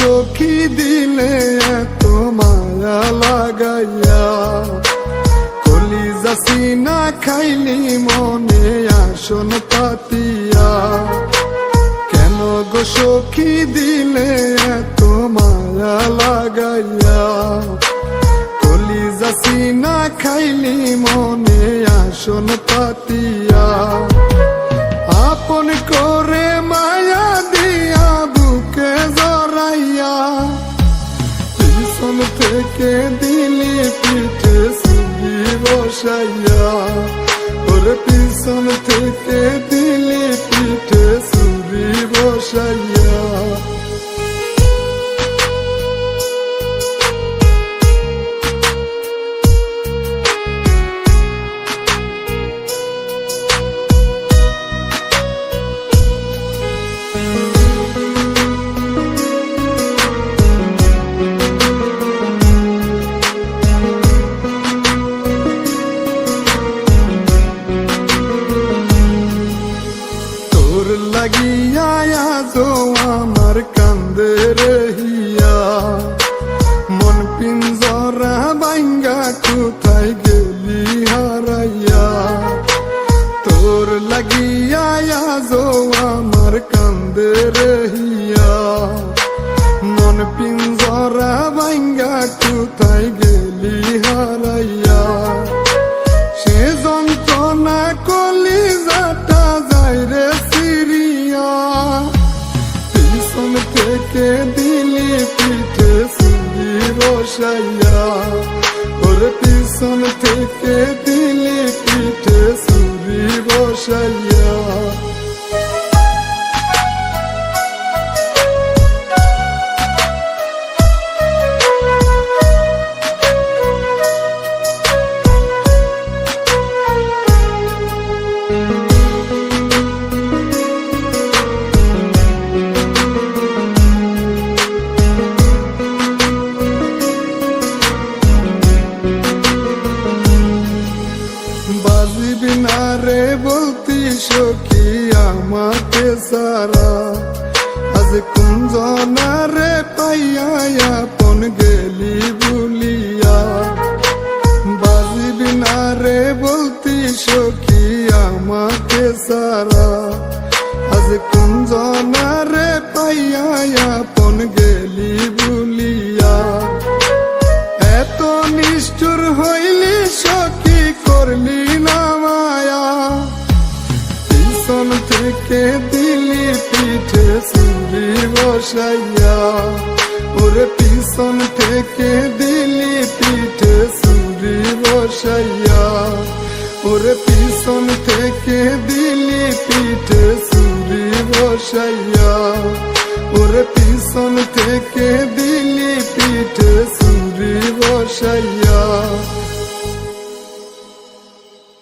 সখী দিলে এত মায়া লাগাইয়া, কলিজা সিনা খাইলি মনে আসন পাতিয়া। কেন গো সখী দিলে এত মায়া লাগাইয়া, কলিজা সিনা খাইলি মনে আসন পাতিয়া। আপন করে মায়া দিয়া বুকে জড়াইয়া, পিছন থেকে দিলি পিঠে সুবি বসাইয়া। ওরে পিছন থেকে দিলি পিঠে সুবি বসাইয়া। লাগিয়া আজো আমার কান্দে রহিয়া, মন পিঞ্জরা বাইঙ্গা কোথায় গেলি হারাইয়া। তোর লাগিয়া আজো আমার কান্দে রহিয়া, মন পিঞ্জরা বাইঙ্গা কোথায় গেলি হারাইয়া। সে যন্ত্রণা কলিজাটা যায় রে সিরিয়া, পিছন থেকে দিলি পিঠে সুবি বসাইয়া। ওরে পিছন থেকে দিলি পিঠে সুবি বসাইয়া। বাজিবি না রে বলতি সখী আমাকে সারা, আজ কুঞ্জনা রে পাইয়া আপন গেলি ভুলিয়া। বাজিবি না রে বলতি সখী আমাকে সারা, আজ কুঞ্জনা রে পাইয়া আপন গেলি ভুলিয়া। এত নিষ্ঠুর হইলি সখী করলি না মায়া, পিছন থেকে দিলি পিঠে সুবি বসাইয়া। ওরে পিছন থেকে দিলি পিঠে সুবি বসাইয়া। ওরে পিছন থেকে দিলি পিঠে সুবি বসাইয়া। ওরে পিছন